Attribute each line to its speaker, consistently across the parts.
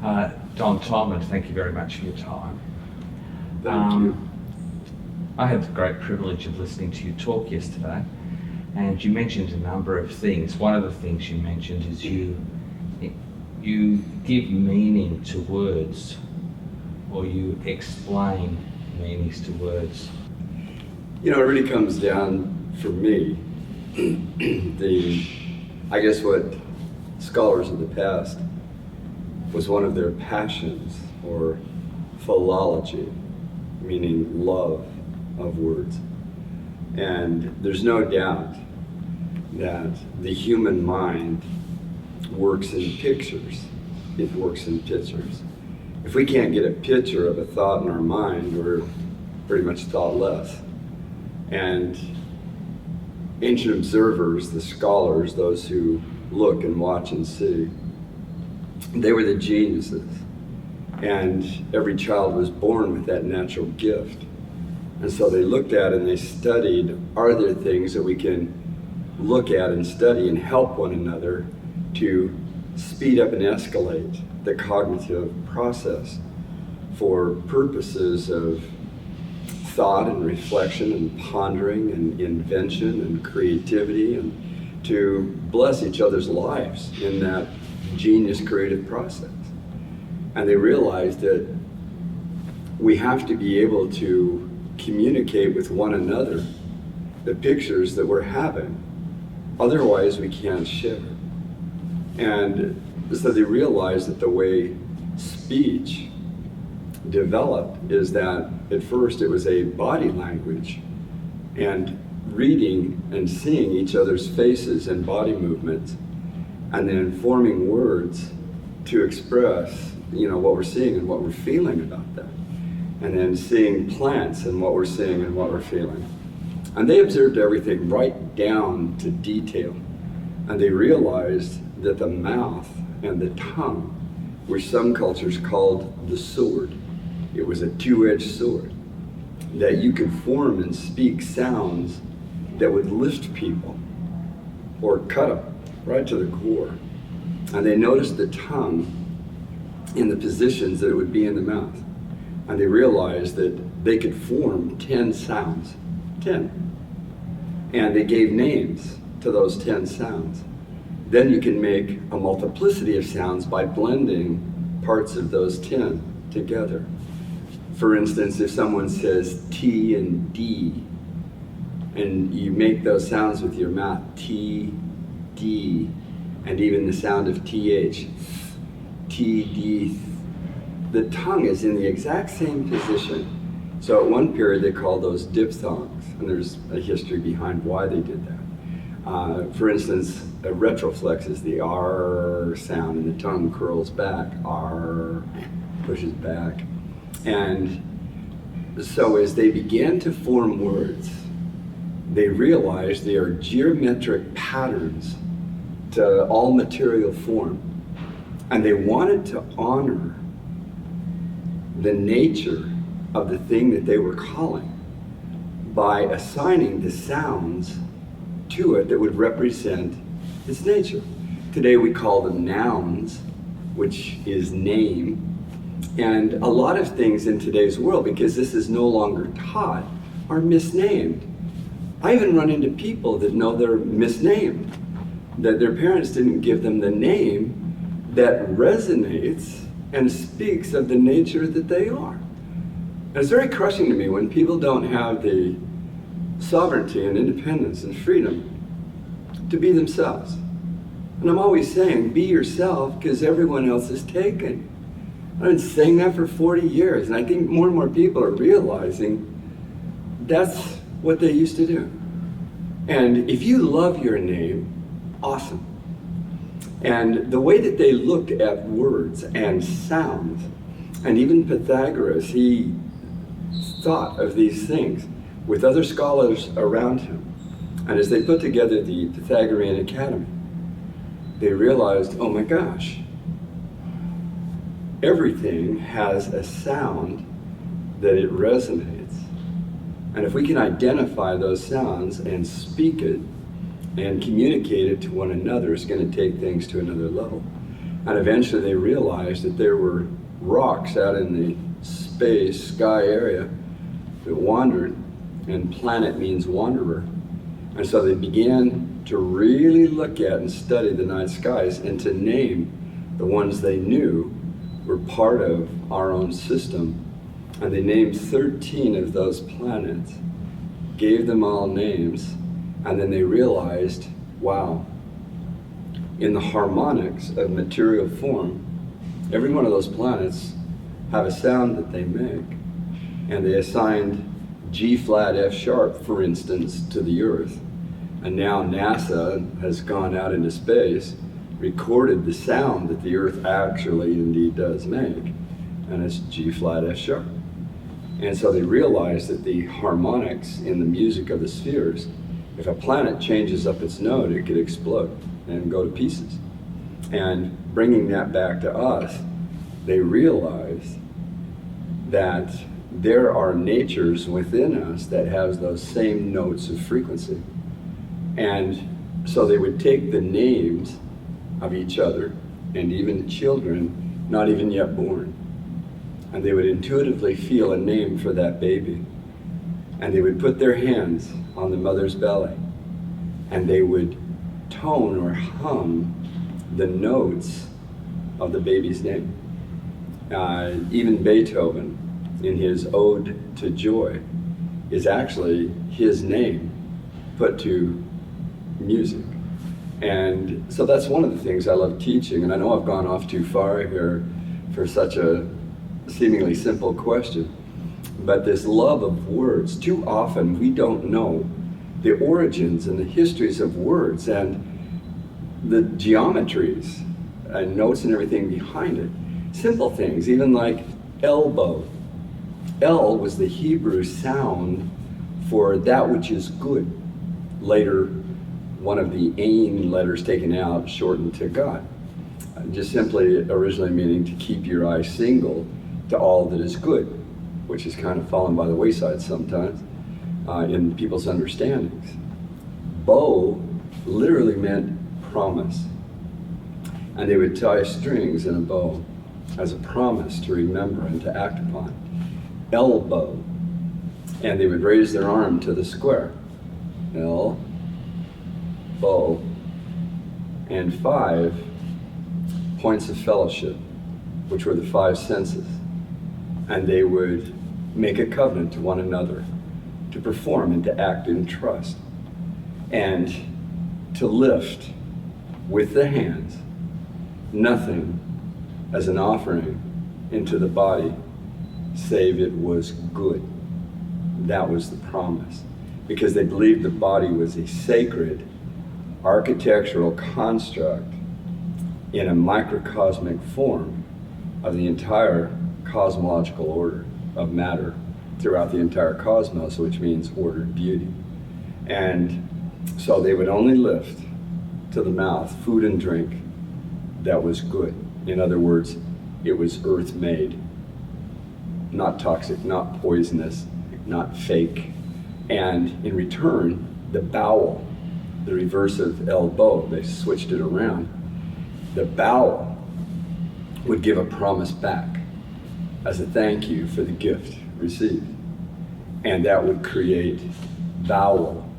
Speaker 1: Don Tolman, thank you very much for your time.
Speaker 2: Thank you.
Speaker 1: I had the great privilege of listening to you talk yesterday, and you mentioned a number of things. One of the things you mentioned is you give meaning to words, or you explain meanings to words.
Speaker 2: You know, it really comes down, for me, I guess what scholars of the past was one of their passions, or philology, meaning love of words. And there's no doubt that the human mind works in pictures. It works in pictures. If we can't get a picture of a thought in our mind, we're pretty much thoughtless. And ancient observers, the scholars, those who look and watch and see, they were the geniuses. And every child was born with that natural gift. And so they looked at and they studied, are there things that we can look at and study and help one another to speed up and escalate the cognitive process for purposes of thought and reflection and pondering and invention and creativity, and to bless each other's lives in that genius creative process. And they realized that we have to be able to communicate with one another the pictures that we're having. Otherwise, we can't share. And so they realized that the way speech developed is that at first it was a body language, and reading and seeing each other's faces and body movements, and then forming words to express, what we're seeing and what we're feeling about that. And then seeing plants and what we're seeing and what we're feeling. And they observed everything right down to detail. And they realized that the mouth and the tongue, which some cultures called the sword, it was a two-edged sword, that you could form and speak sounds that would lift people or cut them right to the core. And they noticed the tongue in the positions that it would be in the mouth. And they realized that they could form 10 sounds, 10. And they gave names to those 10 sounds. Then you can make a multiplicity of sounds by blending parts of those 10 together. For instance, if someone says T and D, and you make those sounds with your mouth, T, D, and even the sound of TH, T, D, the tongue is in the exact same position. So at one period they called those diphthongs, and there's a history behind why they did that. For instance, a retroflex is the R sound, and the tongue curls back, R, pushes back. And so as they began to form words, they realized they are geometric patterns to all material form. And they wanted to honor the nature of the thing that they were calling by assigning the sounds to it that would represent its nature. Today we call them nouns, which is name. And a lot of things in today's world, because this is no longer taught, are misnamed. I even run into people that know they're misnamed, that their parents didn't give them the name that resonates and speaks of the nature that they are. And it's very crushing to me when people don't have the sovereignty and independence and freedom to be themselves. And I'm always saying, be yourself, because everyone else is taken. I've been saying that for 40 years, and I think more and more people are realizing that's what they used to do. And if you love your name, awesome. And the way that they looked at words and sounds, and even Pythagoras, he thought of these things with other scholars around him. And as they put together the Pythagorean Academy, they realized, oh my gosh, everything has a sound that it resonates. And if we can identify those sounds and speak it and communicate it to one another, it's going to take things to another level. And eventually they realized that there were rocks out in the space, sky area that wandered, and planet means wanderer. And so they began to really look at and study the night skies and to name the ones they knew were part of our own system. And they named 13 of those planets, gave them all names, and then they realized, wow, in the harmonics of material form, every one of those planets have a sound that they make. And they assigned G flat F sharp, for instance, to the Earth. And now NASA has gone out into space, recorded the sound that the Earth actually indeed does make, and it's G flat F sharp. And so they realized that the harmonics in the music of the spheres, if a planet changes up its note, it could explode and go to pieces. And bringing that back to us, they realized that there are natures within us that has those same notes of frequency. And so they would take the names of each other and even children not even yet born, and they would intuitively feel a name for that baby, and they would put their hands on the mother's belly and they would tone or hum the notes of the baby's name. Even Beethoven, in his Ode to Joy, is actually his name put to music. And so that's one of the things I love teaching, and I know I've gone off too far here for such a seemingly simple question, but this love of words, too often we don't know the origins and the histories of words and the geometries and notes and everything behind it. Simple things, even like elbow. El was the Hebrew sound for that which is good. Later, one of the Ain letters taken out, shortened to God. Just simply originally meaning to keep your eye single to all that is good, which has kind of fallen by the wayside sometimes in people's understandings. Bow literally meant promise. And they would tie strings in a bow as a promise to remember and to act upon. Elbow, and they would raise their arm to the square. L, bow, and 5 points of fellowship, which were the 5 senses. And they would make a covenant to one another to perform and to act in trust and to lift with the hands nothing as an offering into the body save it was good. That was the promise, because they believed the body was a sacred architectural construct in a microcosmic form of the entire cosmological order of matter throughout the entire cosmos, which means ordered beauty. And so they would only lift to the mouth food and drink that was good. In other words, it was earth-made, not toxic, not poisonous, not fake. And in return, the bowel, the reverse of elbow, they switched it around. The bowel would give a promise back as a thank you for the gift received. And that would create vowel,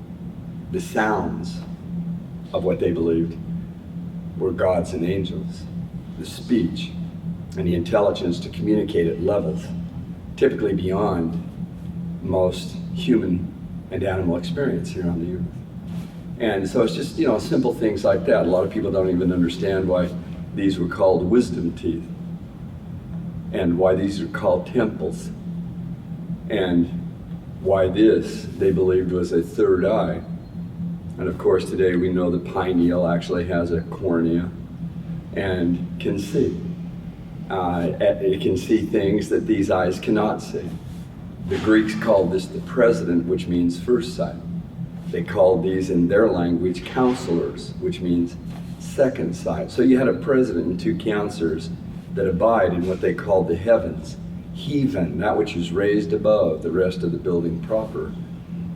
Speaker 2: the sounds of what they believed were gods and angels, the speech and the intelligence to communicate at levels typically beyond most human and animal experience here on the earth. And so it's just, simple things like that. A lot of people don't even understand why these were called wisdom teeth and why these are called temples and why this they believed was a third eye. And of course today we know the pineal actually has a cornea and can see. It can see things that these eyes cannot see. The Greeks called this the president, which means first sight. They called these in their language counselors, which means second sight. So you had a president and 2 counselors that abide in what they called the heavens, heaven, that which is raised above the rest of the building proper.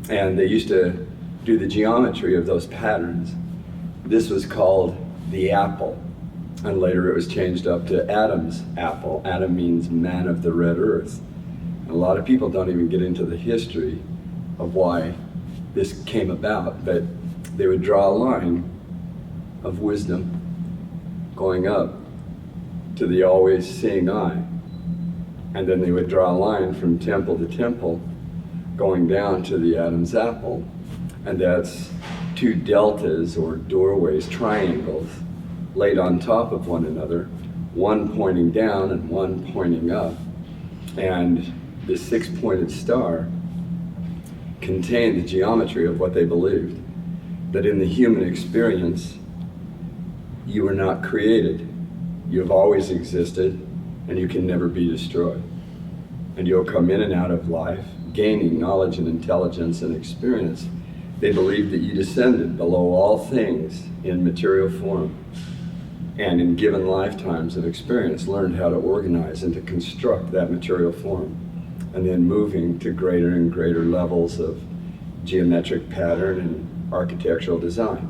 Speaker 2: And they used to do the geometry of those patterns. This was called the apple. And later it was changed up to Adam's apple. Adam means man of the red earth. And a lot of people don't even get into the history of why this came about, but they would draw a line of wisdom going up to the always seeing eye. And then they would draw a line from temple to temple going down to the Adam's apple. And that's two deltas or doorways, triangles, laid on top of one another, one pointing down and one pointing up. And this six-pointed star contained the geometry of what they believed, that in the human experience, you were not created. You have always existed, and you can never be destroyed. And you'll come in and out of life, gaining knowledge and intelligence and experience. They believed that you descended below all things in material form, and in given lifetimes of experience, learned how to organize and to construct that material form, and then moving to greater and greater levels of geometric pattern and architectural design,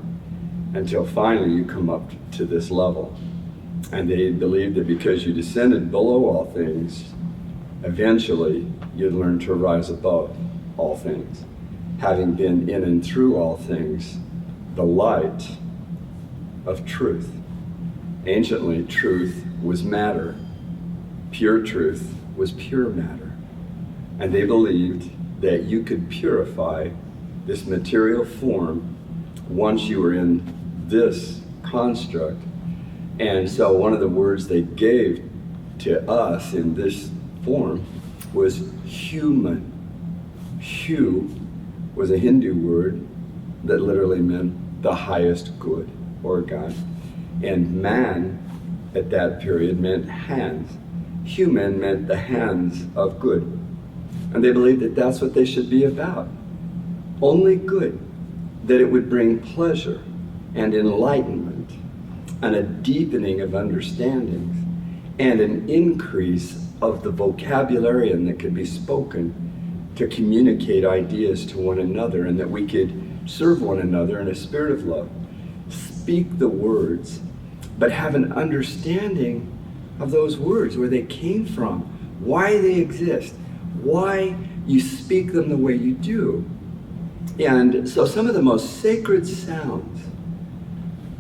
Speaker 2: until finally you come up to this level. And they believed that because you descended below all things, eventually you'd learn to rise above all things, having been in and through all things, the light of truth. Anciently, truth was matter. Pure truth was pure matter. And they believed that you could purify this material form once you were in this construct. And so one of the words they gave to us in this form was human. Hu was a Hindu word that literally meant the highest good or God. And man at that period meant hands. Human meant the hands of good. And they believed that that's what they should be about. Only good, that it would bring pleasure and enlightenment and a deepening of understandings and an increase of the vocabularium that could be spoken to communicate ideas to one another, and that we could serve one another in a spirit of love. Speak the words, but have an understanding of those words, where they came from, why they exist, why you speak them the way you do. And so some of the most sacred sounds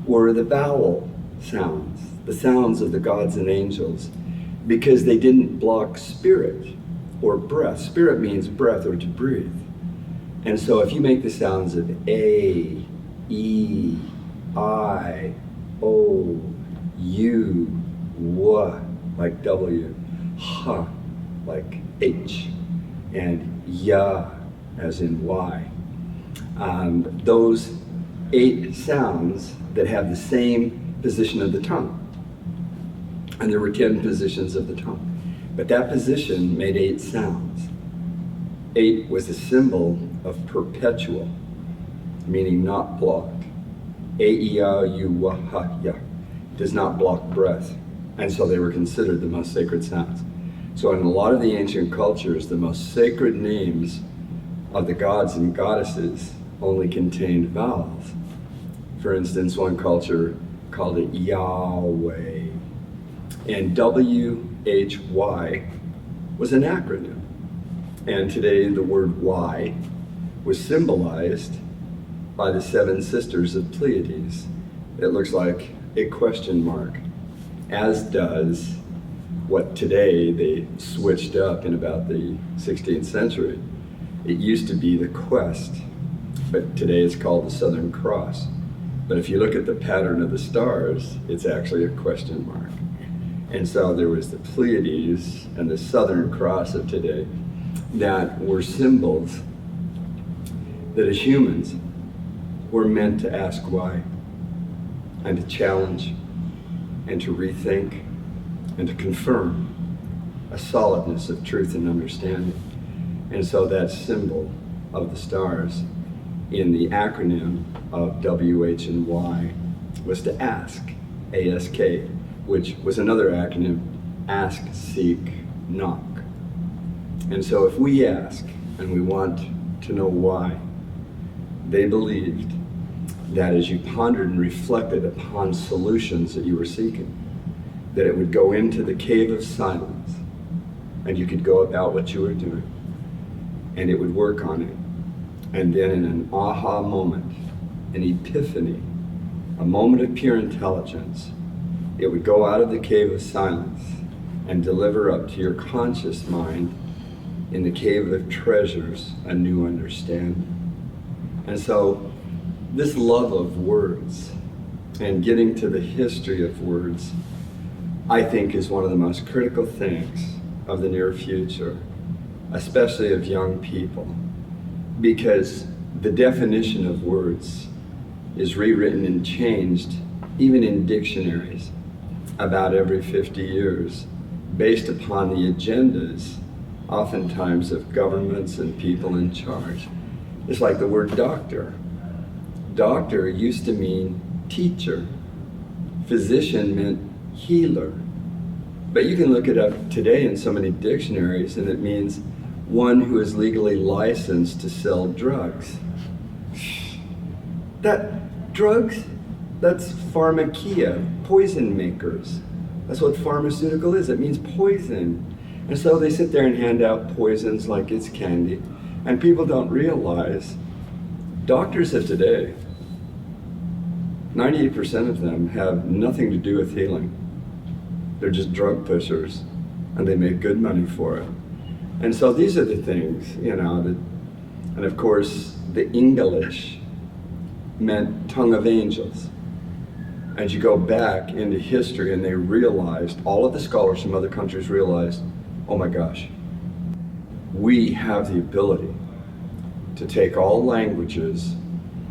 Speaker 2: were the vowel sounds, the sounds of the gods and angels, because they didn't block spirit or breath. Spirit means breath or to breathe. And so if you make the sounds of A, E, I, O, U, W, like W, H, like H, and Ya, as in Y. Those 8 sounds that have the same position of the tongue. And there were 10 positions of the tongue. But that position made 8 sounds. 8 was a symbol of perpetual, meaning not blocked. A, E, I, U, W, H, Ya does not block breath. And so they were considered the most sacred sounds. So in a lot of the ancient cultures, the most sacred names of the gods and goddesses only contained vowels. For instance, one culture called it Yahweh. And WHY was an acronym. And today the word Y was symbolized by the 7 sisters of Pleiades. It looks like a question mark, as does what today they switched up in about the 16th century. It used to be the quest, but today it's called the Southern Cross. But if you look at the pattern of the stars, it's actually a question mark. And so there was the Pleiades and the Southern Cross of today that were symbols that as humans we're meant to ask why, and to challenge, and to rethink, and to confirm a solidness of truth and understanding. And so that symbol of the stars in the acronym of W, H, and Y was to ask, ASK, which was another acronym, ask, seek, knock. And so if we ask and we want to know why, they believed that as you pondered and reflected upon solutions that you were seeking, that it would go into the cave of silence, and you could go about what you were doing, and it would work on it. And then in an aha moment, an epiphany, a moment of pure intelligence, it would go out of the cave of silence and deliver up to your conscious mind in the cave of treasures a new understanding. And so this love of words and getting to the history of words, I think, is one of the most critical things of the near future, especially of young people, because the definition of words is rewritten and changed, even in dictionaries, about every 50 years, based upon the agendas, oftentimes, of governments and people in charge. It's like the word doctor. Doctor used to mean teacher. Physician meant healer. But you can look it up today in so many dictionaries, and it means one who is legally licensed to sell drugs. Drugs, that's pharmakia, poison makers. That's what pharmaceutical is. It means poison. And so they sit there and hand out poisons like it's candy. And people don't realize, doctors of today, 98% of them have nothing to do with healing. They're just drug pushers, and they make good money for it. And so these are the things, and of course, the English meant tongue of angels. And you go back into history, and they realized, all of the scholars from other countries realized, oh my gosh, we have the ability to take all languages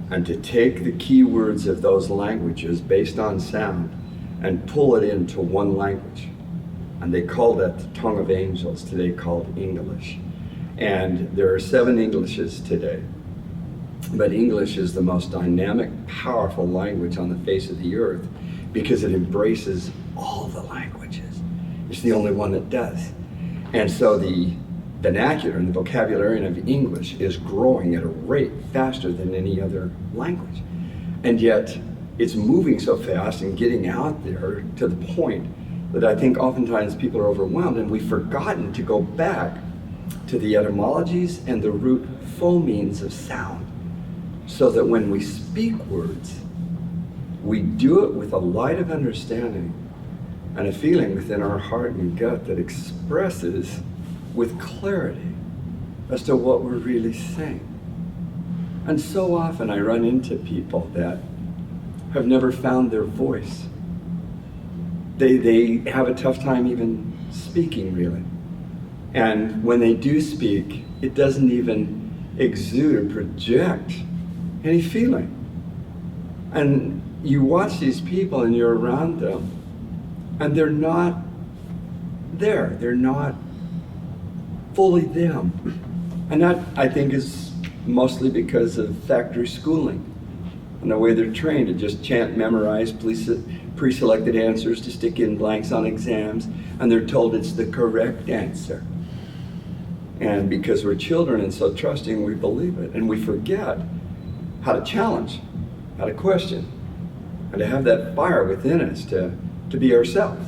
Speaker 2: and to take the key words of those languages based on sound and pull it into one language. And they call that the tongue of angels, today called English. And there are 7 Englishes today. But English is the most dynamic, powerful language on the face of the earth because it embraces all the languages. It's the only one that does. And so the vernacular and the vocabulary of English is growing at a rate faster than any other language. And yet it's moving so fast and getting out there to the point that I think oftentimes people are overwhelmed, and we've forgotten to go back to the etymologies and the root phonemes of sound, so that when we speak words, we do it with a light of understanding and a feeling within our heart and gut that expresses with clarity as to what we're really saying. And so often I run into people that have never found their voice. They have a tough time even speaking, really. And when they do speak, it doesn't even exude or project any feeling. And you watch these people and you're around them, and they're not there. They're not fully them. And that, I think, is mostly because of factory schooling and the way they're trained to just chant, memorize pre-selected answers, to stick in blanks on exams, and they're told it's the correct answer. And because we're children and so trusting, we believe it, and we forget how to challenge, how to question, and to have that fire within us to be ourselves.